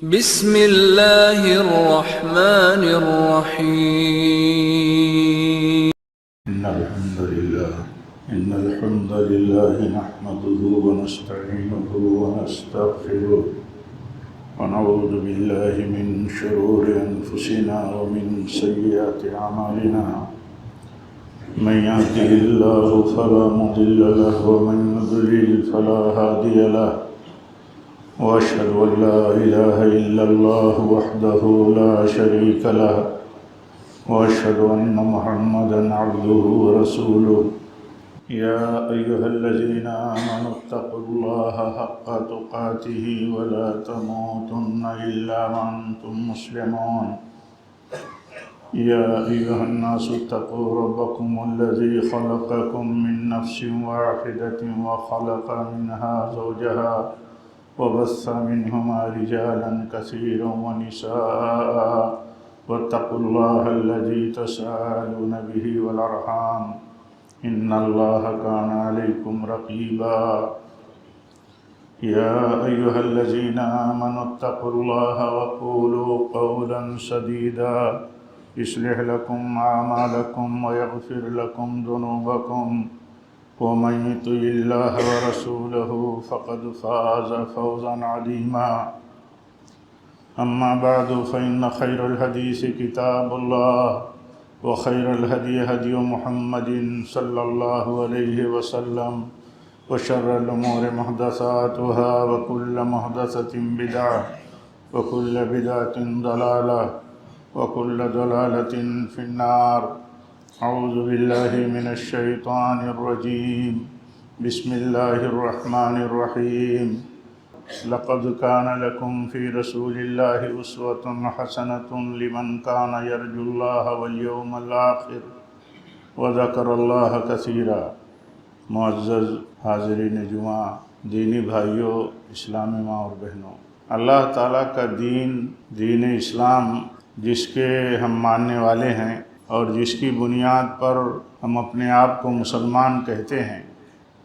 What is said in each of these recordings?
بسم اللہ الرحمن الرحیم إن الحمد لله نحمده ونستعينه ونستغفره ونعوذ بالله من شرور أنفسنا ومن سيئات أعمالنا من يهده الله فلا مضل له ومن يضلل فلا هادي له وأشهد أن لا إله إلا الله وحده لا شريك له وأشهد أن محمدًا عبده ورسوله يا أيها الذين آمنوا اتقوا الله حق تقاته ولا تموتن إلا وأنتم مسلمون يا أيها الناس اتقوا ربكم الذي خلقكم من نفس واحدة وخلق منها زوجها وبث منهما رجالا كثيرا ونساء واتقوا الله الذي تساءلون به والأرحام إن الله كان عليكم رقيبا يا أيها الذين آمنوا اتقوا الله وقولوا قولا سديدا يصلح لكم أعمالكم ويغفر لكم ذنوبكم ومن يطع الله ورسوله فقد فاز فوزا عظيما أما بعد فإن خير الحديث كتاب الله وخير الهدي هدي محمد صلى الله عليه وسلم وشر الأمور محدثاتها وكل محدثة بدعة وكل بدعة ضلالة وكل ضلالة في النار. أعوذ بالله من الشيطان الرجيم. بسم الله الرحمن الرحيم. لقد كان لكم في رسول الله أسوة حسنة لمن كان يرجو الله واليوم الآخر وذكر الله كثيرا. معزز حاضرین جمعہ، دینی بھائیوں، اسلامی ماں اور بہنوں، اللہ تعالیٰ کا دین اسلام جس کے ہم ماننے والے ہیں اور جس کی بنیاد پر ہم اپنے آپ کو مسلمان کہتے ہیں،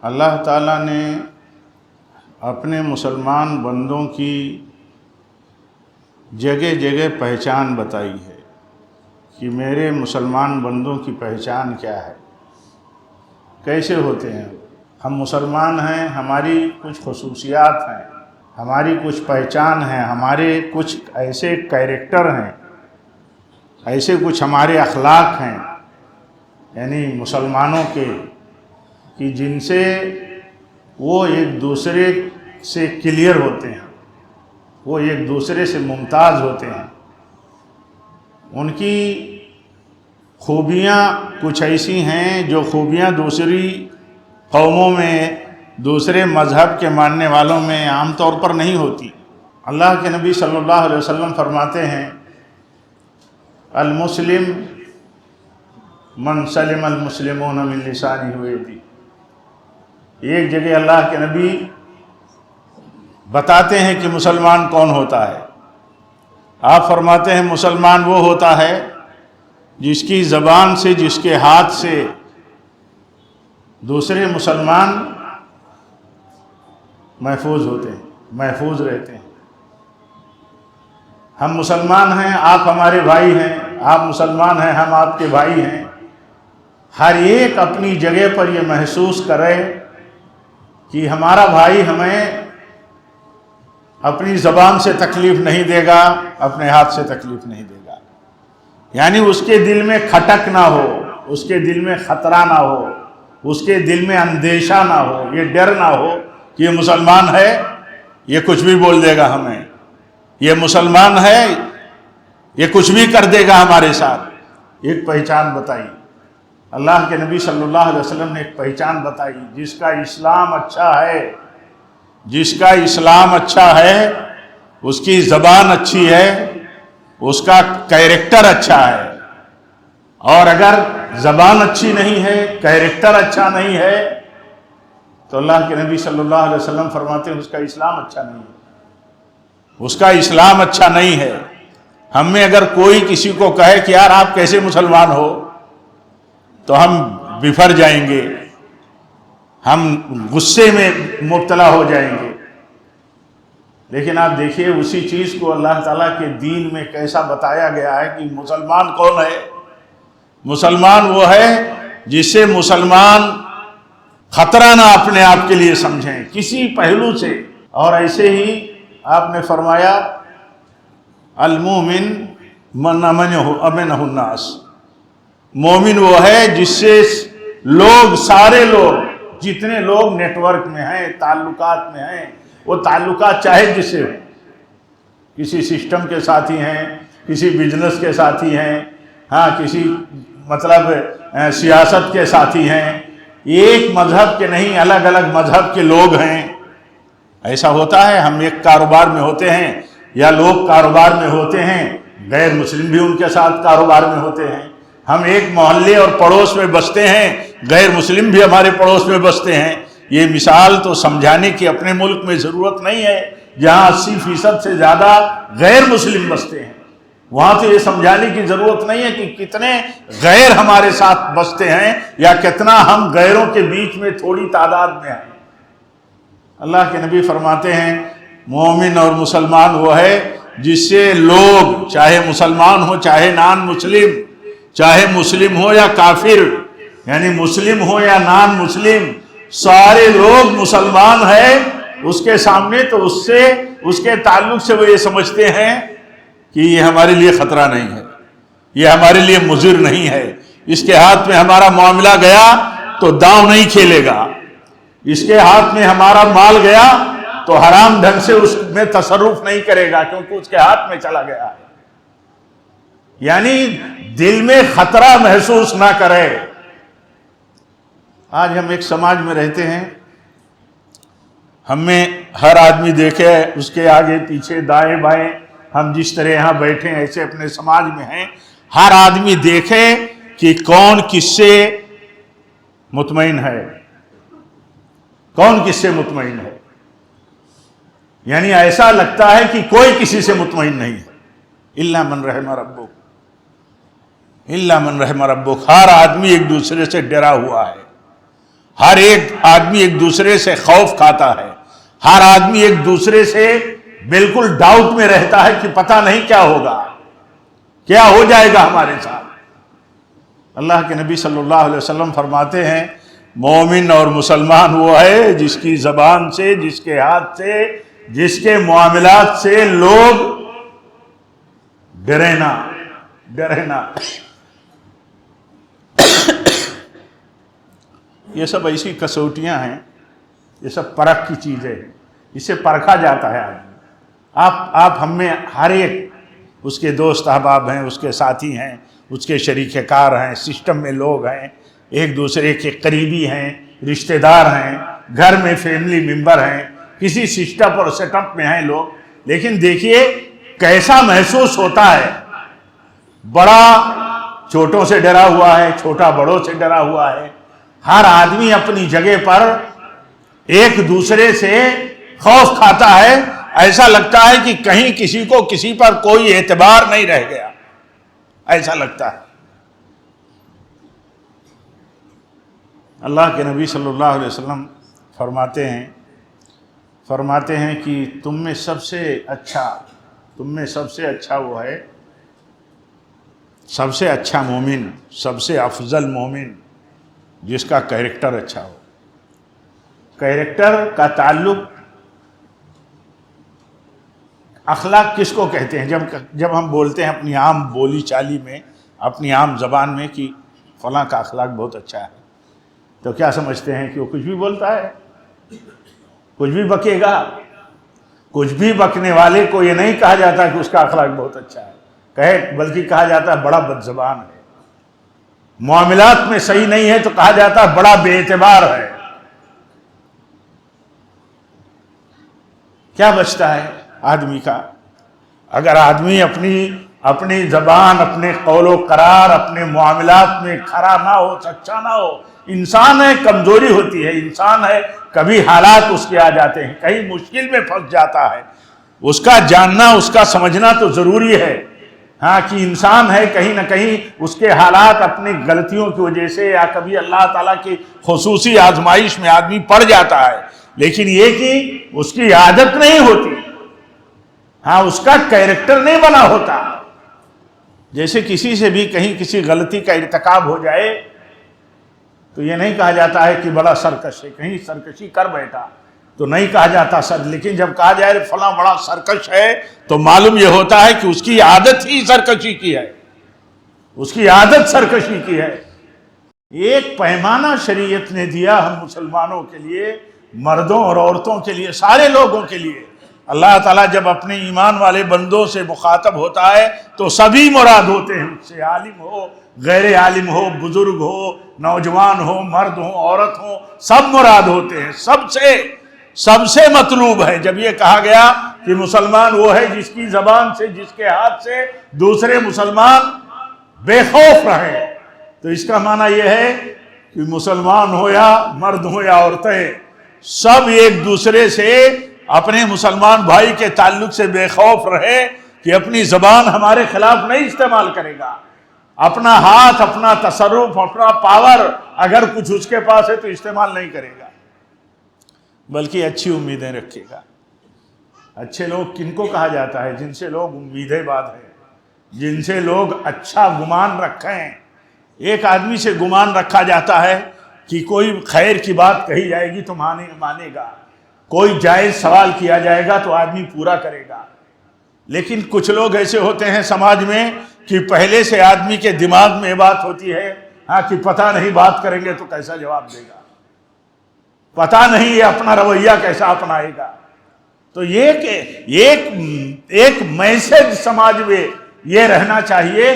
اللہ تعالیٰ نے اپنے مسلمان بندوں کی جگہ جگہ پہچان بتائی ہے کہ میرے مسلمان بندوں کی پہچان کیا ہے، کیسے ہوتے ہیں ہم مسلمان ہیں. ہماری کچھ خصوصیات ہیں، ہماری کچھ پہچان ہے، ہمارے کچھ ایسے کیریکٹر ہیں، ایسے کچھ ہمارے اخلاق ہیں، یعنی مسلمانوں کے، کہ جن سے وہ ایک دوسرے سے کلیئر ہوتے ہیں، وہ ایک دوسرے سے ممتاز ہوتے ہیں. ان کی خوبیاں کچھ ایسی ہیں جو خوبیاں دوسری قوموں میں، دوسرے مذہب کے ماننے والوں میں عام طور پر نہیں ہوتی. اللہ کے نبی صلی اللہ علیہ وسلم فرماتے ہیں المسلم من سلم المسلمون من لسانہ ویدی. ایک جگہ اللہ کے نبی بتاتے ہیں کہ مسلمان کون ہوتا ہے. آپ فرماتے ہیں مسلمان وہ ہوتا ہے جس کی زبان سے، جس کے ہاتھ سے دوسرے مسلمان محفوظ ہوتے ہیں، محفوظ رہتے ہیں. ہم مسلمان ہیں، آپ ہمارے بھائی ہیں، آپ مسلمان ہیں، ہم آپ کے بھائی ہیں. ہر ایک اپنی جگہ پر یہ محسوس کرے کہ ہمارا بھائی ہمیں اپنی زبان سے تکلیف نہیں دے گا، اپنے ہاتھ سے تکلیف نہیں دے گا. یعنی اس کے دل میں کھٹک نہ ہو، اس کے دل میں خطرہ نہ ہو، اس کے دل میں اندیشہ نہ ہو، یہ ڈر نہ ہو کہ یہ مسلمان ہے، یہ کچھ بھی بول دے گا ہمیں، یہ مسلمان ہے، یہ کچھ بھی کر دے گا ہمارے ساتھ. ایک پہچان بتائی اللہ کے نبی صلی اللہ علیہ وسلم نے، ایک پہچان بتائی. جس کا اسلام اچھا ہے، جس کا اسلام اچھا ہے، اس کی زبان اچھی ہے، اس کا کیریکٹر اچھا ہے. اور اگر زبان اچھی نہیں ہے، کیریکٹر اچھا نہیں ہے، تو اللہ کے نبی صلی اللہ علیہ وسلم فرماتے ہیں اس کا اسلام اچھا نہیں ہے، اس کا اسلام اچھا نہیں ہے. ہم میں اگر کوئی کسی کو کہے کہ یار آپ کیسے مسلمان ہو، تو ہم بفر جائیں گے، ہم غصے میں مبتلا ہو جائیں گے. لیکن آپ دیکھیے اسی چیز کو اللہ تعالیٰ کے دین میں کیسا بتایا گیا ہے کہ مسلمان کون ہے؟ مسلمان وہ ہے جس سے مسلمان خطرہ نہ اپنے آپ کے لیے سمجھیں کسی پہلو سے. اور ایسے ہی آپ نے فرمایا المومن من امنہ الناس، مومن وہ ہے جس سے لوگ، سارے لوگ، جتنے لوگ نیٹ ورک میں ہیں، تعلقات میں ہیں، وہ تعلقات چاہے جس سے ہو، کسی سسٹم کے ساتھی ہیں، کسی بزنس کے ساتھی ہیں، ہاں کسی مطلب سیاست کے ساتھی ہیں، ایک مذہب کے نہیں، الگ الگ مذہب کے لوگ ہیں. ایسا ہوتا ہے، ہم ایک کاروبار میں ہوتے ہیں یا لوگ کاروبار میں ہوتے ہیں، غیر مسلم بھی ان کے ساتھ کاروبار میں ہوتے ہیں. ہم ایک محلے اور پڑوس میں بستے ہیں، غیر مسلم بھی ہمارے پڑوس میں بستے ہیں. یہ مثال تو سمجھانے کی اپنے ملک میں ضرورت نہیں ہے جہاں 80% سے زیادہ غیر مسلم بستے ہیں. وہاں تو یہ سمجھانے کی ضرورت نہیں ہے کہ کتنے غیر ہمارے ساتھ بستے ہیں یا کتنا ہم غیروں کے بیچ میں تھوڑی تعداد میں ہیں. اللہ کے نبی فرماتے ہیں مومن اور مسلمان وہ ہے جس سے لوگ، چاہے مسلمان ہو چاہے نان مسلم، چاہے مسلم ہو یا کافر، یعنی مسلم ہو یا نان مسلم، سارے لوگ مسلمان ہیں اس کے سامنے، تو اس سے، اس کے تعلق سے وہ یہ سمجھتے ہیں کہ یہ ہمارے لیے خطرہ نہیں ہے، یہ ہمارے لیے مضر نہیں ہے، اس کے ہاتھ میں ہمارا معاملہ گیا تو داؤں نہیں کھیلے گا، اس کے ہاتھ میں ہمارا مال گیا تو حرام ڈھنگ سے اس میں تصرف نہیں کرے گا کیونکہ اس کے ہاتھ میں چلا گیا ہے. یعنی دل میں خطرہ محسوس نہ کرے. آج ہم ایک سماج میں رہتے ہیں، ہمیں ہر آدمی دیکھے اس کے آگے پیچھے دائیں بائیں، ہم جس طرح یہاں بیٹھے ہیں ایسے اپنے سماج میں ہیں، ہر آدمی دیکھے کہ کون کس سے مطمئن ہے، کون کس سے مطمئن ہے. یعنی ایسا لگتا ہے کہ کوئی کسی سے مطمئن نہیں ہے، الا من رحم ربک، الا من رحم ربک. ہر آدمی ایک دوسرے سے ڈرا ہوا ہے، ہر ایک آدمی ایک دوسرے سے خوف کھاتا ہے، ہر آدمی ایک دوسرے سے بالکل ڈاؤٹ میں رہتا ہے کہ پتہ نہیں کیا ہوگا، کیا ہو جائے گا ہمارے ساتھ. اللہ کے نبی صلی اللہ علیہ وسلم فرماتے ہیں مومن اور مسلمان وہ ہے جس کی زبان سے، جس کے ہاتھ سے، جس کے معاملات سے لوگ ڈرے نہ، ڈرے نہ. یہ سب ایسی کسوٹیاں ہیں، یہ سب پرکھ کی چیزیں ہیں، اسے پرکھا جاتا ہے آدمی. آپ ہم میں ہر ایک، اس کے دوست احباب ہیں، اس کے ساتھی ہیں، اس کے شریک کار ہیں، سسٹم میں لوگ ہیں، ایک دوسرے کے قریبی ہیں، رشتہ دار ہیں، گھر میں فیملی ممبر ہیں، کسی سسٹم اور سیٹ اپ میں ہیں لوگ. لیکن دیکھیے کیسا محسوس ہوتا ہے، بڑا چھوٹوں سے ڈرا ہوا ہے، چھوٹا بڑوں سے ڈرا ہوا ہے، ہر آدمی اپنی جگہ پر ایک دوسرے سے خوف کھاتا ہے. ایسا لگتا ہے کہ کہیں کسی کو کسی پر کوئی اعتبار نہیں رہ گیا، ایسا لگتا ہے. اللہ کے نبی صلی اللہ علیہ وسلم فرماتے ہیں کہ تم میں سب سے اچھا وہ ہے، سب سے اچھا مومن، سب سے افضل مومن جس کا کیریکٹر اچھا ہو. کیریکٹر کا تعلق اخلاق کس کو کہتے ہیں؟ جب ہم بولتے ہیں اپنی عام بولی چالی میں، اپنی عام زبان میں کہ فلاں کا اخلاق بہت اچھا ہے، تو کیا سمجھتے ہیں کہ وہ کچھ بھی بولتا ہے، کچھ بھی بکے گا؟ کچھ بھی بکنے والے کو یہ نہیں کہا جاتا کہ اس کا اخلاق بہت اچھا ہے، بلکہ کہا جاتا ہے بڑا بد زبان ہے. معاملات میں صحیح نہیں ہے تو کہا جاتا ہے بڑا بے اعتبار ہے. کیا بچتا ہے آدمی کا؟ اگر آدمی اپنی زبان، اپنے قول و قرار، اپنے معاملات میں کھرا نہ ہو، سچا نہ ہو. انسان ہے، کمزوری ہوتی ہے، انسان ہے، کبھی حالات اس کے آ جاتے ہیں، کہیں مشکل میں پھنس جاتا ہے. اس کا جاننا، اس کا سمجھنا تو ضروری ہے، ہاں، کہ انسان ہے، کہیں نہ کہیں اس کے حالات اپنی غلطیوں کی وجہ سے یا کبھی اللہ تعالیٰ کی خصوصی آزمائش میں آدمی پڑ جاتا ہے. لیکن یہ کہ اس کی عادت نہیں ہوتی، ہاں اس کا کیریکٹر نہیں بنا ہوتا. جیسے کسی سے بھی کہیں کسی غلطی کا ارتکاب ہو جائے تو یہ نہیں کہا جاتا ہے کہ بڑا سرکش ہے، کہیں سرکشی کر بیٹھا تو نہیں کہا جاتا سر، لیکن جب کہا جائے فلاں بڑا سرکش ہے تو معلوم یہ ہوتا ہے کہ اس کی عادت ہی سرکشی کی ہے، اس کی عادت سرکشی کی ہے. ایک پیمانہ شریعت نے دیا ہم مسلمانوں کے لیے، مردوں اور عورتوں کے لیے، سارے لوگوں کے لیے. اللہ تعالیٰ جب اپنے ایمان والے بندوں سے مخاطب ہوتا ہے تو سبھی مراد ہوتے ہیں اس سے، عالم ہو غیر عالم ہو، بزرگ ہو نوجوان ہو، مرد ہو عورت ہو، سب مراد ہوتے ہیں. سب سے مطلوب ہے جب یہ کہا گیا کہ مسلمان وہ ہے جس کی زبان سے، جس کے ہاتھ سے دوسرے مسلمان بے خوف رہے، تو اس کا معنی یہ ہے کہ مسلمان ہو یا مرد ہو یا عورتیں، سب ایک دوسرے سے اپنے مسلمان بھائی کے تعلق سے بے خوف رہے کہ اپنی زبان ہمارے خلاف نہیں استعمال کرے گا، اپنا ہاتھ، اپنا تصرف، اپنا پاور اگر کچھ اس کے پاس ہے تو استعمال نہیں کرے گا، بلکہ اچھی امیدیں رکھے گا. اچھے لوگ کن کو کہا جاتا ہے؟ جن سے لوگ امیدیں باندھ ہیں، جن سے لوگ اچھا گمان رکھیں. ایک آدمی سے گمان رکھا جاتا ہے کہ کوئی خیر کی بات کہی جائے گی تو مانے گا، کوئی جائز سوال کیا جائے گا تو آدمی پورا کرے گا. لیکن کچھ لوگ ایسے ہوتے ہیں سماج میں کہ پہلے سے آدمی کے دماغ میں بات ہوتی ہے ہاں کہ پتہ نہیں بات کریں گے تو کیسا جواب دے گا، پتہ نہیں یہ اپنا رویہ کیسا اپنائے گا. تو یہ کہ ایک میسج سماج میں یہ رہنا چاہیے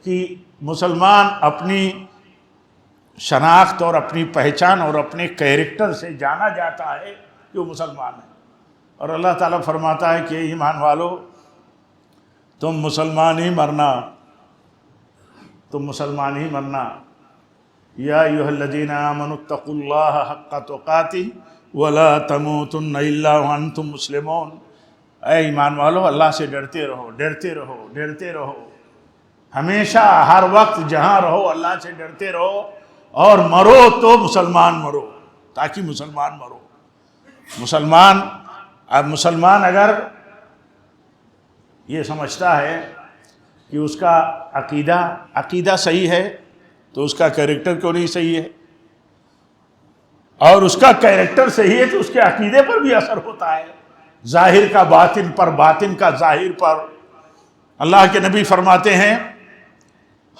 کہ مسلمان اپنی شناخت اور اپنی پہچان اور اپنے کیریکٹر سے جانا جاتا ہے کہ وہ مسلمان ہے. اور اللہ تعالیٰ فرماتا ہے کہ ایمان والو تم مسلمان ہی مرنا، تم مسلمان ہی مرنا. یا ایھا الذین آمنوا اتقوا اللہ حق تقاتہ ولا تموتن الا وانتم مسلمون. اے ایمان والو اللہ سے ڈرتے رہو، ڈرتے رہو، ڈرتے رہو، ہمیشہ ہر وقت جہاں رہو اللہ سے ڈرتے رہو، اور مرو تو مسلمان مرو، تاکہ مسلمان مرو. مسلمان اگر یہ سمجھتا ہے کہ اس کا عقیدہ صحیح ہے تو اس کا کیریکٹر کیوں نہیں صحیح ہے، اور اس کا کیریکٹر صحیح ہے تو اس کے عقیدے پر بھی اثر ہوتا ہے، ظاہر کا باطن پر، باطن کا ظاہر پر. اللہ کے نبی فرماتے ہیں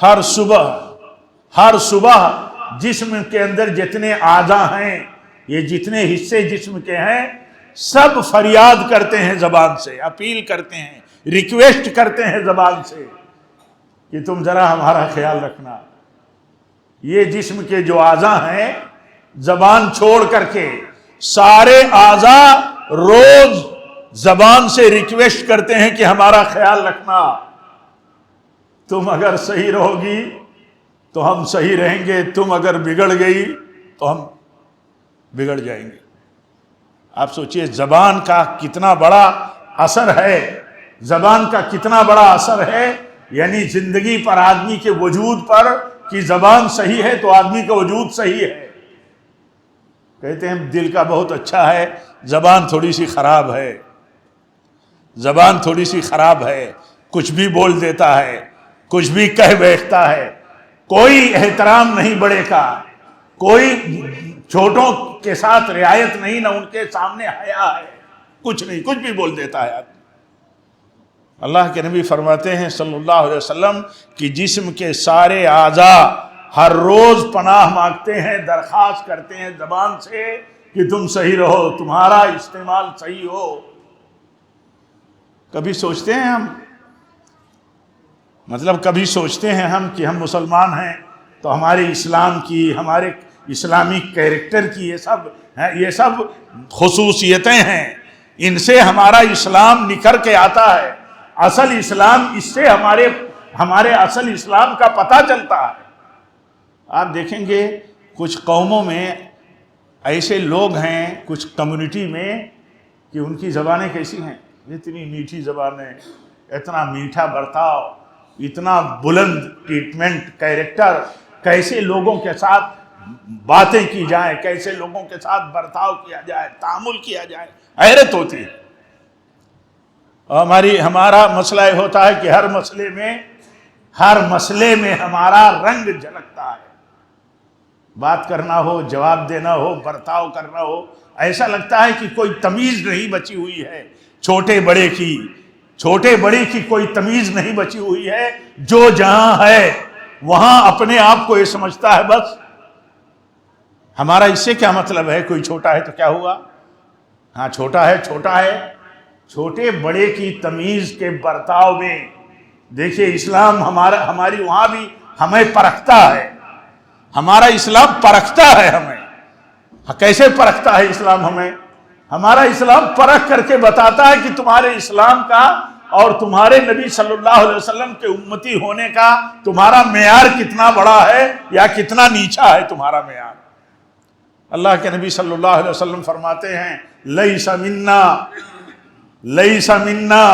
ہر صبح جسم کے اندر جتنے اعضاء ہیں، یہ جتنے حصے جسم کے ہیں، سب فریاد کرتے ہیں زبان سے، اپیل کرتے ہیں، ریکویسٹ کرتے ہیں زبان سے کہ تم ذرا ہمارا خیال رکھنا. یہ جسم کے جو اعضاء ہیں، زبان چھوڑ کر کے سارے اعضاء روز زبان سے ریکویسٹ کرتے ہیں کہ ہمارا خیال رکھنا. تم اگر صحیح رہو گی تو ہم صحیح رہیں گے، تم اگر بگڑ گئی تو ہم بگڑ جائیں گے. آپ سوچئے زبان کا کتنا بڑا اثر ہے، زبان کا کتنا بڑا اثر ہے، یعنی زندگی پر، آدمی کے وجود پر، کہ زبان صحیح ہے تو آدمی کا وجود صحیح ہے. کہتے ہیں دل کا بہت اچھا ہے، زبان تھوڑی سی خراب ہے، زبان تھوڑی سی خراب ہے، کچھ بھی بول دیتا ہے، کچھ بھی کہہ بیٹھتا ہے، کوئی احترام نہیں بڑے کا، کوئی چھوٹوں کے ساتھ رعایت نہیں، نہ ان کے سامنے حیا ہے، کچھ نہیں، کچھ بھی بول دیتا ہے آدمی. اللہ کے نبی فرماتے ہیں صلی اللہ علیہ وسلم کہ جسم کے سارے اعضاء ہر روز پناہ مانگتے ہیں، درخواست کرتے ہیں زبان سے کہ تم صحیح رہو، تمہارا استعمال صحیح ہو. کبھی سوچتے ہیں ہم، کبھی سوچتے ہیں ہم کہ ہم مسلمان ہیں تو ہمارے اسلام کی، ہمارے اسلامی کیریکٹر کی یہ سب خصوصیتیں ہیں، ان سے ہمارا اسلام نکھر کے آتا ہے. اصل اسلام، اس سے ہمارے اصل اسلام کا پتہ چلتا ہے. آپ دیکھیں گے کچھ قوموں میں ایسے لوگ ہیں، کچھ کمیونٹی میں، کہ ان کی زبانیں کیسی ہیں، اتنی میٹھی زبانیں، اتنا میٹھا برتاؤ، اتنا بلند ٹریٹمنٹ، کیریکٹر، کیسے لوگوں کے ساتھ باتیں کی جائیں، کیسے لوگوں کے ساتھ برتاؤ کیا جائے، تعامل کیا جائے، حیرت ہوتی ہے. ہمارا مسئلہ یہ ہوتا ہے کہ ہر مسئلے میں ہمارا رنگ جھلکتا ہے. بات کرنا ہو، جواب دینا ہو، برتاؤ کرنا ہو، ایسا لگتا ہے کہ کوئی تمیز نہیں بچی ہوئی ہے. چھوٹے بڑے کی کوئی تمیز نہیں بچی ہوئی ہے. جو جہاں ہے وہاں اپنے آپ کو یہ سمجھتا ہے بس ہمارا اس سے کیا مطلب ہے، کوئی چھوٹا ہے تو کیا ہوا، ہاں چھوٹا ہے. چھوٹے بڑے کی تمیز کے برتاؤ میں دیکھیے اسلام ہماری وہاں بھی ہمیں پرکھتا ہے. ہمارا اسلام پرکھتا ہے ہمیں. کیسے پرکھتا ہے اسلام ہمیں؟ ہمارا اسلام پرکھ کر کے بتاتا ہے کہ تمہارے اسلام کا اور تمہارے نبی صلی اللہ علیہ وسلم کے امتی ہونے کا تمہارا معیار کتنا بڑا ہے یا کتنا نیچا ہے تمہارا معیار. اللہ کے نبی صلی اللہ علیہ وسلم فرماتے ہیں لیس منا.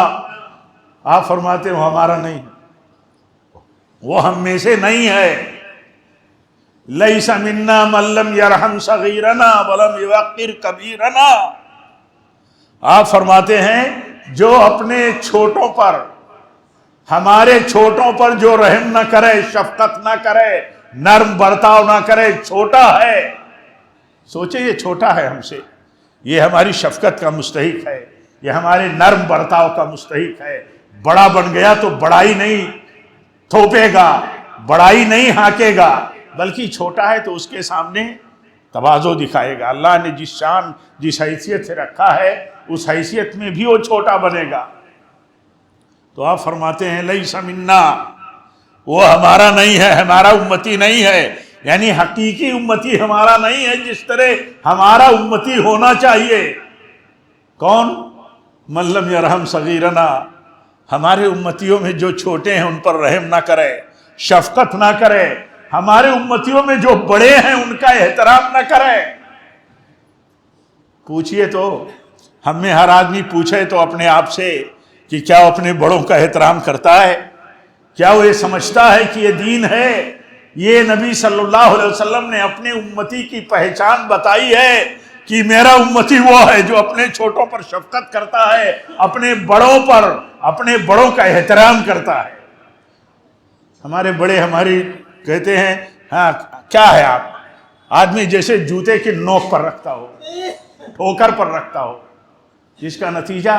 آپ فرماتے ہیں وہ ہمارا نہیں، وہ ہم میں سے نہیں ہے. لیس منا من لم یرحم صغیرنا ولم یوقر کبیرنا. آپ فرماتے ہیں جو اپنے چھوٹوں پر، ہمارے چھوٹوں پر جو رحم نہ کرے، شفقت نہ کرے، نرم برتاؤ نہ کرے، چھوٹا ہے. سوچے یہ چھوٹا ہے ہم سے، یہ ہماری شفقت کا مستحق ہے، یہ ہمارے نرم برتاؤ کا مستحق ہے. بڑا بن گیا تو بڑائی نہیں تھوپے گا، بڑائی نہیں ہانکے گا، بلکہ چھوٹا ہے تو اس کے سامنے تواضع دکھائے گا. اللہ نے جس شان جس حیثیت سے رکھا ہے اس حیثیت میں بھی وہ چھوٹا بنے گا. تو آپ فرماتے ہیں لیس منا، وہ ہمارا نہیں ہے، ہمارا امتی نہیں ہے. یعنی حقیقی امتی ہمارا نہیں ہے جس طرح ہمارا امتی ہونا چاہیے. کون؟ من لم یرحم صغیرنا. ہمارے امتیوں میں جو چھوٹے ہیں ان پر رحم نہ کرے، شفقت نہ کرے. ہمارے امتیوں میں جو بڑے ہیں ان کا احترام نہ کرے. پوچھئے تو ہم میں ہر آدمی پوچھے تو اپنے آپ سے کہ کیا وہ اپنے بڑوں کا احترام کرتا ہے؟ کیا وہ یہ سمجھتا ہے کہ یہ دین ہے؟ یہ نبی صلی اللہ علیہ وسلم نے اپنے امتی کی پہچان بتائی ہے کہ میرا امتی وہ ہے جو اپنے چھوٹوں پر شفقت کرتا ہے، اپنے بڑوں کا احترام کرتا ہے. ہمارے بڑے ہماری کہتے ہیں ہاں کیا ہے آپ، آدمی جیسے جوتے کی نوک پر رکھتا ہو، ٹھوکر پر رکھتا ہو، جس کا نتیجہ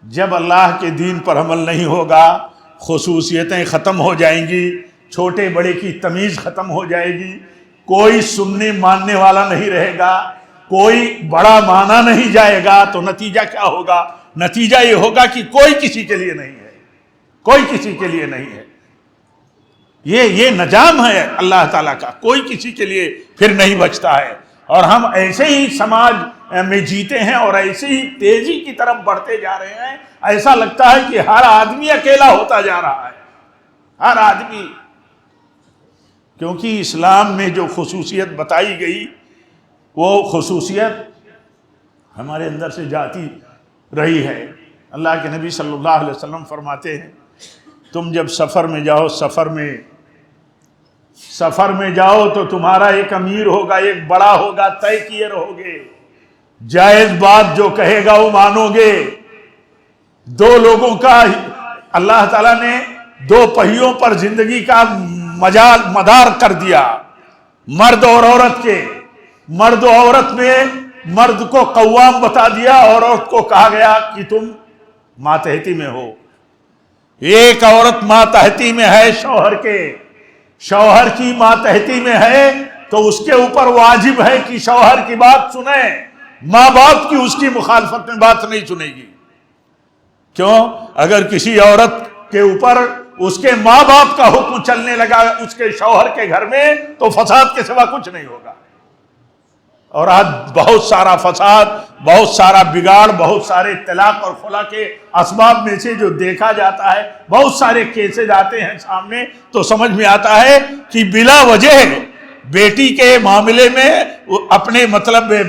جب اللہ کے دین پر عمل نہیں ہوگا خصوصیتیں ختم ہو جائیں گی، چھوٹے بڑے کی تمیز ختم ہو جائے گی، کوئی سننے ماننے والا نہیں رہے گا، کوئی بڑا مانا نہیں جائے گا. تو نتیجہ کیا ہوگا؟ نتیجہ یہ ہوگا کہ کوئی کسی کے لیے نہیں ہے، کوئی کسی کے لیے نہیں ہے. یہ نظام ہے اللہ تعالیٰ کا، کوئی کسی کے لیے پھر نہیں بچتا ہے. اور ہم ایسے ہی سماج میں جیتے ہیں اور ایسے ہی تیزی کی طرف بڑھتے جا رہے ہیں. ایسا لگتا ہے کہ ہر آدمی اکیلا ہوتا جا رہا ہے، ہر آدمی. کیونکہ اسلام میں جو خصوصیت بتائی گئی وہ خصوصیت ہمارے اندر سے جاتی رہی ہے. اللہ کے نبی صلی اللہ علیہ وسلم فرماتے ہیں تم جب سفر میں جاؤ تو تمہارا ایک امیر ہوگا، ایک بڑا ہوگا، طے کیے رہو گے، جائز بات جو کہے گا وہ مانو گے. دو لوگوں کا اللہ تعالیٰ نے دو پہیوں پر زندگی کا مدار کر دیا، مرد اور عورت کے. مرد و عورت میں مرد کو قوام بتا دیا اور عورت کو کہا گیا کہ تم ماتحتی میں ہو. ایک عورت ماتحتی میں ہے شوہر کی ماتحتی میں ہے تو اس کے اوپر واجب ہے کہ شوہر کی بات سنے، ماں باپ کی اس کی مخالفت میں بات نہیں سنے گی. کیوں؟ اگر کسی عورت کے اوپر اس کے ماں باپ کا حکم چلنے لگا اس کے شوہر کے گھر میں تو فساد کے سوا کچھ نہیں ہوگا. اور آج بہت سارا فساد، بہت سارا بگاڑ، بہت سارے طلاق اور خلا کے اسباب میں سے جو دیکھا جاتا ہے، بہت سارے کیسز آتے ہیں سامنے تو سمجھ میں آتا ہے کہ بلا وجہ بیٹی کے معاملے میں اپنے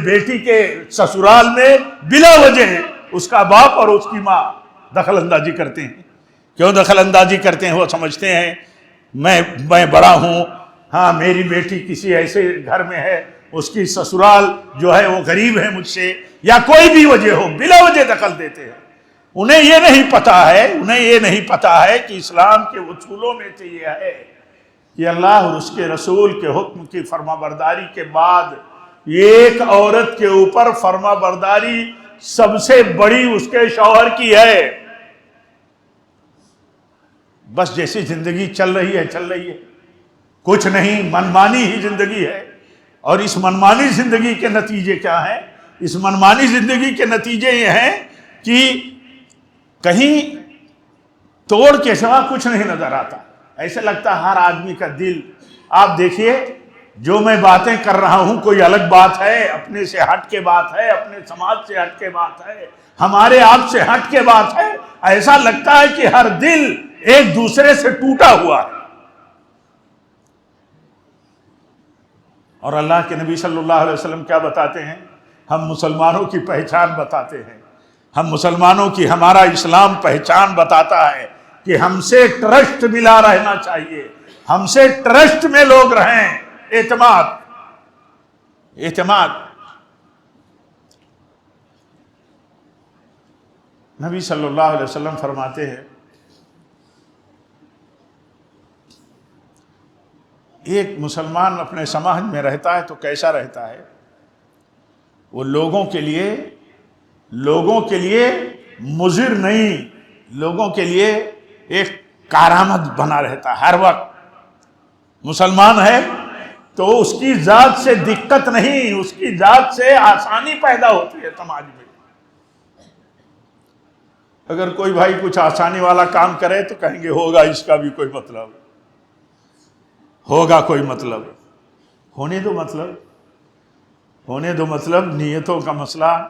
بیٹی کے سسرال میں بلا وجہ اس کا باپ اور اس کی ماں دخل اندازی کرتے ہیں. کیوں دخل اندازی کرتے ہیں؟ وہ سمجھتے ہیں میں بڑا ہوں، ہاں میری بیٹی کسی ایسے گھر میں ہے، اس کی سسرال جو ہے وہ غریب ہے مجھ سے، یا کوئی بھی وجہ ہو، بلا وجہ دخل دیتے ہیں. انہیں یہ نہیں پتا ہے کہ اسلام کے اصولوں میں سے یہ ہے کہ اللہ اور اس کے رسول کے حکم کی فرما برداری کے بعد ایک عورت کے اوپر فرما برداری سب سے بڑی اس کے شوہر کی ہے. بس جیسی زندگی چل رہی ہے, کچھ نہیں, منمانی ہی زندگی ہے. اور اس منمانی زندگی کے نتیجے کیا ہیں؟ اس منمانی زندگی کے نتیجے یہ ہیں کہ کہیں توڑ کے سوا کچھ نہیں نظر آتا. ایسے لگتا ہے ہر آدمی کا دل, آپ دیکھیے جو میں باتیں کر رہا ہوں کوئی الگ بات ہے, اپنے سے ہٹ کے بات ہے, اپنے سماج سے ہٹ کے بات ہے, ہمارے آپ سے ہٹ کے بات ہے. ایسا لگتا ہے کہ ہر دل ایک دوسرے سے ٹوٹا ہوا ہے. اور اللہ کے نبی صلی اللہ علیہ وسلم کیا بتاتے ہیں؟ ہم مسلمانوں کی پہچان بتاتے ہیں. ہم مسلمانوں کی, ہمارا اسلام پہچان بتاتا ہے کہ ہم سے ٹرسٹ ملا رہنا چاہیے, ہم سے ٹرسٹ میں لوگ رہیں. اعتماد. نبی صلی اللہ علیہ وسلم فرماتے ہیں ایک مسلمان اپنے سماج میں رہتا ہے تو کیسا رہتا ہے؟ وہ لوگوں کے لیے مضر نہیں, لوگوں کے لیے ایک کارآمد بنا رہتا ہے. ہر وقت مسلمان ہے تو اس کی ذات سے دقت نہیں, اس کی ذات سے آسانی پیدا ہوتی ہے سماج میں. اگر کوئی بھائی کچھ آسانی والا کام کرے تو کہیں گے ہوگا اس کا بھی کوئی مطلب, ہوگا کوئی مطلب. ہونے دو مطلب, نیتوں کا مسئلہ,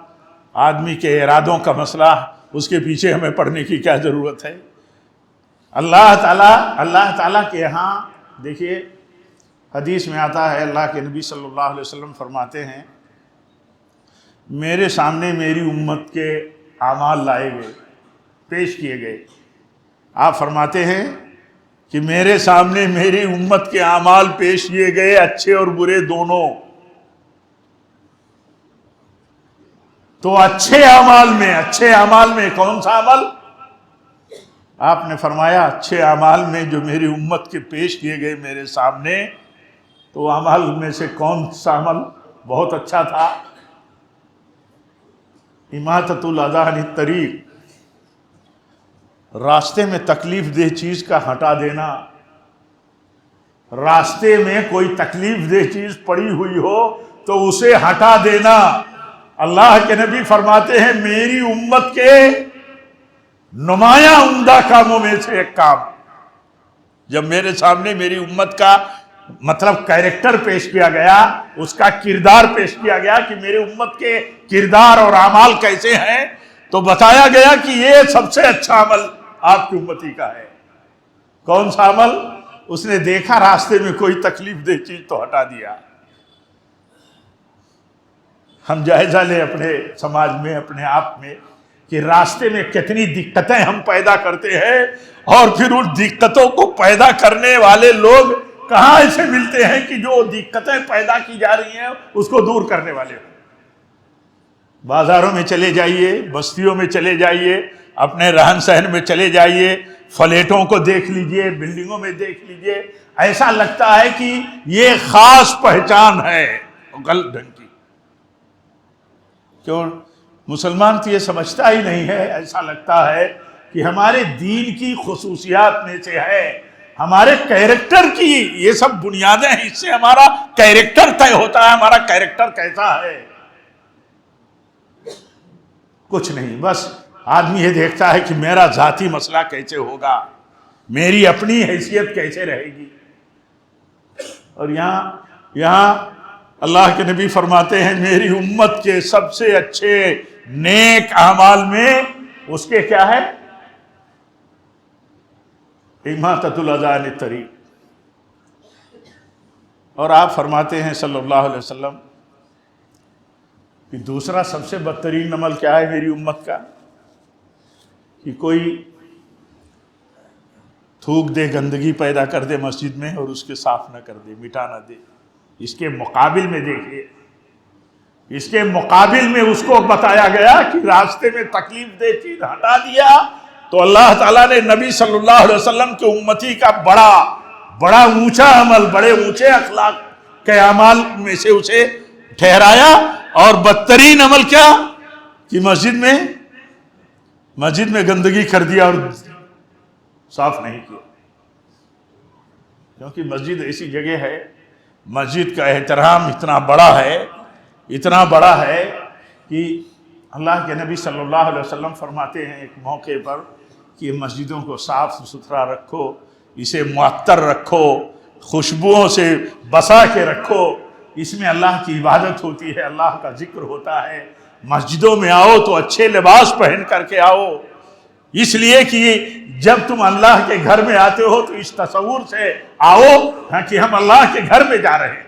آدمی کے ارادوں کا مسئلہ, اس کے پیچھے ہمیں پڑھنے کی کیا ضرورت ہے؟ اللہ تعالیٰ کے یہاں دیکھیے حدیث میں آتا ہے, اللہ کے نبی صلی اللہ علیہ وسلم فرماتے ہیں میرے سامنے میری امت کے اعمال لائے گئے, پیش کیے گئے. آپ فرماتے ہیں کہ میرے سامنے میری امت کے اعمال پیش کیے گئے, اچھے اور برے دونوں. تو اچھے اعمال میں کون سا عمل؟ آپ نے فرمایا اچھے اعمال میں جو میری امت کے پیش کیے گئے میرے سامنے, تو اعمال میں سے کون سا عمل بہت اچھا تھا؟ اماطۃ الاذی عن الطریق, راستے میں تکلیف دہ چیز کا ہٹا دینا. راستے میں کوئی تکلیف دہ چیز پڑی ہوئی ہو تو اسے ہٹا دینا. اللہ کے نبی فرماتے ہیں میری امت کے نمایاں عمدہ کاموں میں سے ایک کام, جب میرے سامنے میری امت کا مطلب کیریکٹر پیش کیا گیا, اس کا کردار پیش کیا گیا کہ میرے امت کے کردار اور اعمال کیسے ہیں, تو بتایا گیا کہ یہ سب سے اچھا عمل آپ کی امتی کا ہے. کون سا عمل؟ اس نے دیکھا راستے میں کوئی تکلیف دہ چیز تو ہٹا دیا. ہم جائزہ لیں اپنے سماج میں, اپنے آپ میں, کہ راستے میں کتنی دقتیں ہم پیدا کرتے ہیں, اور پھر ان دقتوں کو پیدا کرنے والے لوگ کہاں ایسے ملتے ہیں کہ جو دقتیں پیدا کی جا رہی ہیں اس کو دور کرنے والے ہوں. بازاروں میں چلے جائیے, بستیوں میں چلے جائیے, اپنے رہن سہن میں چلے جائیے, فلیٹوں کو دیکھ لیجئے, بلڈنگوں میں دیکھ لیجئے, ایسا لگتا ہے کہ یہ خاص پہچان ہے غلط ڈھنگ کی. کیوں؟ مسلمان تو یہ سمجھتا ہی نہیں ہے. ایسا لگتا ہے کہ ہمارے دین کی خصوصیات میں سے ہے, ہمارے کیریکٹر کی یہ سب بنیادیں ہیں, اس سے ہمارا کیریکٹر طے ہوتا ہے. ہمارا کیریکٹر کیسا ہے؟ کچھ نہیں, بس آدمی یہ دیکھتا ہے کہ میرا ذاتی مسئلہ کیسے ہوگا, میری اپنی حیثیت کیسے رہے گی. اور یہاں اللہ کے نبی فرماتے ہیں میری امت کے سب سے اچھے نیک اعمال میں اس کے کیا ہے؟ اماطۃ الاذی عن الطریق. اور آپ فرماتے ہیں صلی اللہ علیہ وسلم کہ دوسرا سب سے بدترین عمل کیا ہے میری امت کا؟ کہ کوئی تھوک دے, گندگی پیدا کر دے مسجد میں اور اس کے صاف نہ کر دے, مٹا نہ دے. اس کے مقابل میں دیکھیے اس کے مقابل میں اس کو بتایا گیا کہ راستے میں تکلیف دہ چیز ہٹا دیا تو اللہ تعالیٰ نے نبی صلی اللہ علیہ وسلم کے امتی کا بڑا اونچا عمل، بڑے اونچے اخلاق کے اعمال میں سے اسے ٹھہرایا، اور بدترین عمل کیا کہ مسجد میں گندگی کر دیا اور صاف نہیں کیا. کیونکہ مسجد ایسی جگہ ہے، مسجد کا احترام اتنا بڑا ہے کہ اللہ کے نبی صلی اللہ علیہ وسلم فرماتے ہیں ایک موقع پر کہ مسجدوں کو صاف ستھرا رکھو، اسے معطر رکھو، خوشبوؤں سے بسا کے رکھو، اس میں اللہ کی عبادت ہوتی ہے، اللہ کا ذکر ہوتا ہے. مسجدوں میں آؤ تو اچھے لباس پہن کر کے آؤ، اس لیے کہ جب تم اللہ کے گھر میں آتے ہو تو اس تصور سے آؤ کہ ہم اللہ کے گھر میں جا رہے ہیں،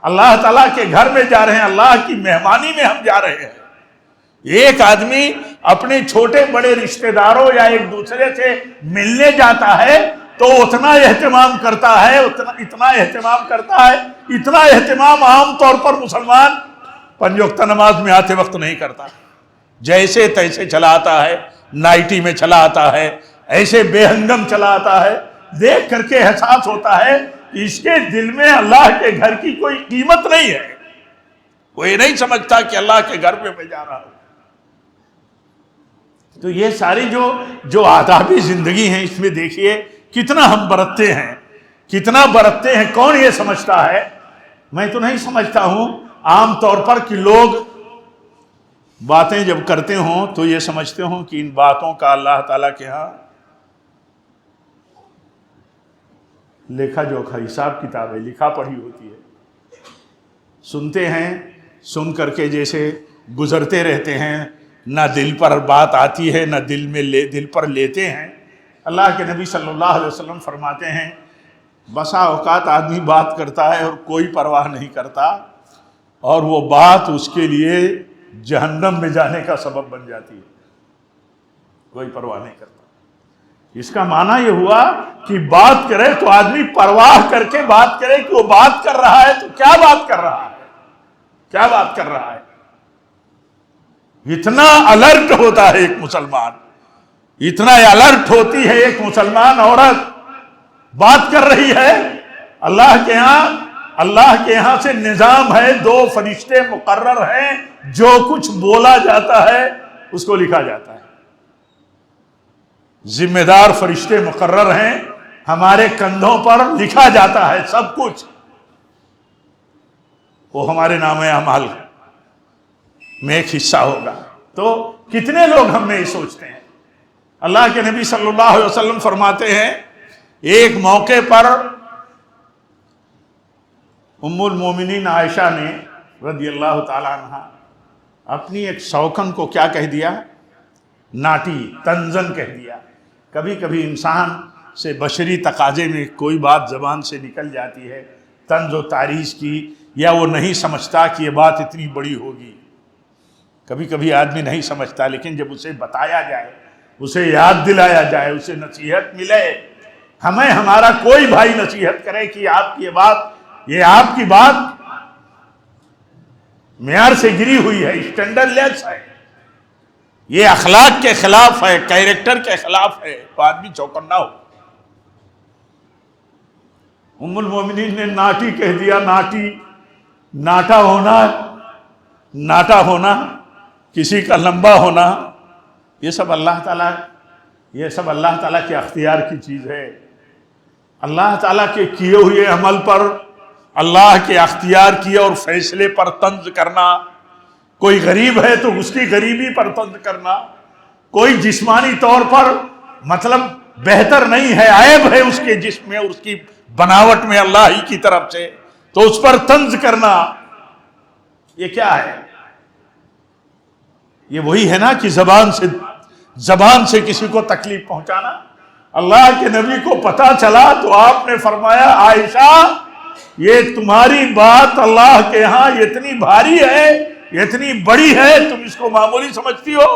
اللہ تعالیٰ کے گھر میں جا رہے ہیں، اللہ کی مہمانی میں ہم جا رہے ہیں. ایک آدمی اپنے چھوٹے بڑے رشتہ داروں یا ایک دوسرے سے ملنے جاتا ہے تو اتنا اہتمام کرتا ہے، اتنا اہتمام عام طور پر مسلمان 5 وقت نماز میں آتے وقت نہیں کرتا. جیسے تیسے چلا آتا ہے، نائٹی میں چلا آتا ہے، ایسے بے ہنگم چلا آتا ہے. دیکھ کر کے احساس ہوتا ہے کہ اس کے دل میں اللہ کے گھر کی کوئی قیمت نہیں ہے، کوئی نہیں سمجھتا کہ اللہ کے گھر میں میں جا رہا ہوں. تو یہ ساری جو آدابی زندگی ہیں، اس میں دیکھیے کتنا ہم برتتے ہیں. کون یہ سمجھتا ہے؟ میں تو نہیں سمجھتا ہوں. عام طور پر کہ لوگ باتیں جب کرتے ہوں تو یہ سمجھتے ہوں کہ ان باتوں کا اللہ تعالیٰ کے ہاں لیکھا جوکھا حساب کتاب ہے، لکھا پڑھی ہوتی ہے. سنتے ہیں، سن کر کے جیسے گزرتے رہتے ہیں، نہ دل پر بات آتی ہے، نہ دل پر لیتے ہیں. اللہ کے نبی صلی اللہ علیہ وسلم فرماتے ہیں بسا اوقات آدمی بات کرتا ہے اور کوئی پرواہ نہیں کرتا، اور وہ بات اس کے لیے جہنم میں جانے کا سبب بن جاتی ہے، کوئی پرواہ نہیں کرتا. اس کا معنی یہ ہوا کہ بات کرے تو آدمی پرواہ کر کے بات کرے کہ وہ بات کر رہا ہے تو کیا بات کر رہا ہے. اتنا الرٹ ہوتا ہے ایک مسلمان، اتنا الرٹ ہوتی ہے ایک مسلمان عورت، بات کر رہی ہے. اللہ کے یہاں سے نظام ہے، 2 فرشتے مقرر ہیں، جو کچھ بولا جاتا ہے اس کو لکھا جاتا ہے. ذمہ دار فرشتے مقرر ہیں، ہمارے کندھوں پر لکھا جاتا ہے سب کچھ، وہ ہمارے نام اعمال میں ایک حصہ ہوگا. تو کتنے لوگ ہم میں یہ سوچتے ہیں. اللہ کے نبی صلی اللہ علیہ وسلم فرماتے ہیں ایک موقع پر ام المومنین عائشہ نے رضی اللہ تعالی عنہ اپنی ایک شوکن کو کیا کہہ دیا؟ ناٹی، تنزن کہہ دیا. کبھی کبھی انسان سے بشری تقاضے میں کوئی بات زبان سے نکل جاتی ہے طنز و تعریض کی، یا وہ نہیں سمجھتا کہ یہ بات اتنی بڑی ہوگی. کبھی کبھی آدمی نہیں سمجھتا، لیکن جب اسے بتایا جائے، اسے یاد دلایا جائے، اسے نصیحت ملے، ہمیں ہمارا کوئی بھائی نصیحت کرے کہ آپ کی بات معیار سے گری ہوئی ہے، اسٹینڈرڈ لیس ہے، یہ اخلاق کے خلاف ہے، کیریکٹر کے خلاف ہے، تو آدمی چوکنا ہو. ام المومنین نے ناٹی کہہ دیا. ناٹا ہونا، کسی کا لمبا ہونا، یہ سب اللہ تعالیٰ کے اختیار کی چیز ہے. اللہ تعالیٰ کے کیے ہوئے عمل پر، اللہ کے اختیار کیے اور فیصلے پر طنز کرنا، کوئی غریب ہے تو اس کی غریبی پر طنز کرنا، کوئی جسمانی طور پر مطلب بہتر نہیں ہے، عیب ہے اس کے جسم میں اور اس کی بناوٹ میں اللہ ہی کی طرف سے، تو اس پر طنز کرنا، یہ کیا ہے؟ یہ وہی ہے نا کہ زبان سے کسی کو تکلیف پہنچانا. اللہ کے نبی کو پتا چلا تو آپ نے فرمایا عائشہ یہ تمہاری بات اللہ کے ہاں اتنی بھاری ہے، اتنی بڑی ہے، تم اس کو معمولی سمجھتی ہو.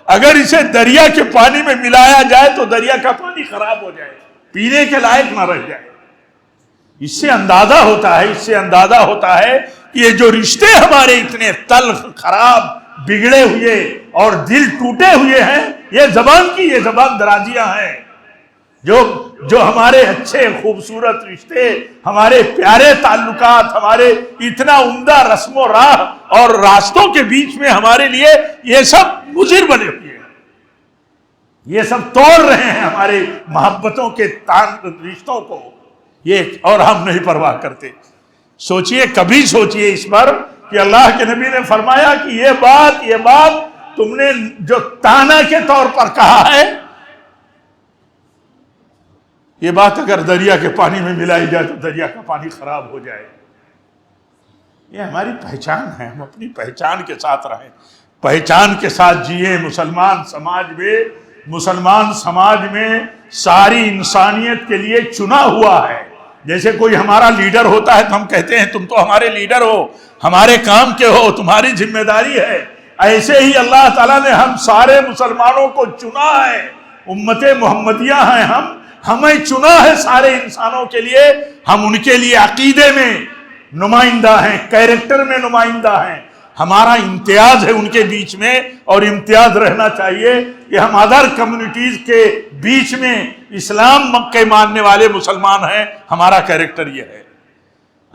اگر اسے دریا کے پانی میں ملایا جائے تو دریا کا پانی خراب ہو جائے، پینے کے لائق نہ رہ جائے. اس سے اندازہ ہوتا ہے کہ یہ جو رشتے ہمارے اتنے تلخ، خراب، بگڑے ہوئے اور دل ٹوٹے ہوئے ہیں، یہ زبان درازیاں ہیں. جو ہمارے اچھے خوبصورت رشتے، ہمارے پیارے تعلقات، ہمارے اتنا عمدہ رسم و راہ اور راستوں کے بیچ میں ہمارے لیے یہ سب مضر بنے ہوئے ہیں، یہ سب توڑ رہے ہیں ہمارے محبتوں کے رشتوں کو، اور ہم نہیں پرواہ کرتے. کبھی سوچئے اس پر کہ اللہ کے نبی نے فرمایا کہ یہ بات تم نے جو تانا کے طور پر کہا ہے، یہ بات اگر دریا کے پانی میں ملائی جائے تو دریا کا پانی خراب ہو جائے. یہ ہماری پہچان ہے، ہم اپنی پہچان کے ساتھ رہیں، پہچان کے ساتھ جیے. مسلمان سماج میں ساری انسانیت کے لیے چنا ہوا ہے. جیسے کوئی ہمارا لیڈر ہوتا ہے تو ہم کہتے ہیں تم تو ہمارے لیڈر ہو، ہمارے کام کے ہو، تمہاری ذمہ داری ہے. ایسے ہی اللہ تعالیٰ نے ہم سارے مسلمانوں کو چنا ہے، امت محمدیہ ہیں ہمیں چنا ہے سارے انسانوں کے لیے. ہم ان کے لیے عقیدے میں نمائندہ ہیں، کیریکٹر میں نمائندہ ہیں. ہمارا امتیاز ہے ان کے بیچ میں، اور امتیاز رہنا چاہیے کہ ہم ادر کمیونٹیز کے بیچ میں اسلام کے ماننے والے مسلمان ہیں. ہمارا کیریکٹر یہ ہے.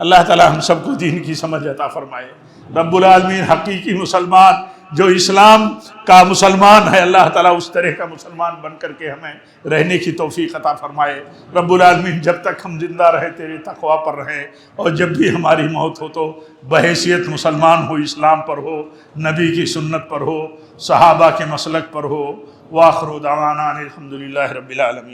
اللہ تعالی ہم سب کو دین کی سمجھ عطا فرمائے. رب العالمین حقیقی مسلمان جو اسلام کا مسلمان ہے، اللہ تعالیٰ اس طرح کا مسلمان بن کر کے ہمیں رہنے کی توفیق عطا فرمائے. رب العالمین جب تک ہم زندہ رہے تیرے تقوی پر رہیں، اور جب بھی ہماری موت ہو تو بحیثیت مسلمان ہو، اسلام پر ہو، نبی کی سنت پر ہو، صحابہ کے مسلک پر ہو. وآخر دعوانا الحمدللہ رب العالمین.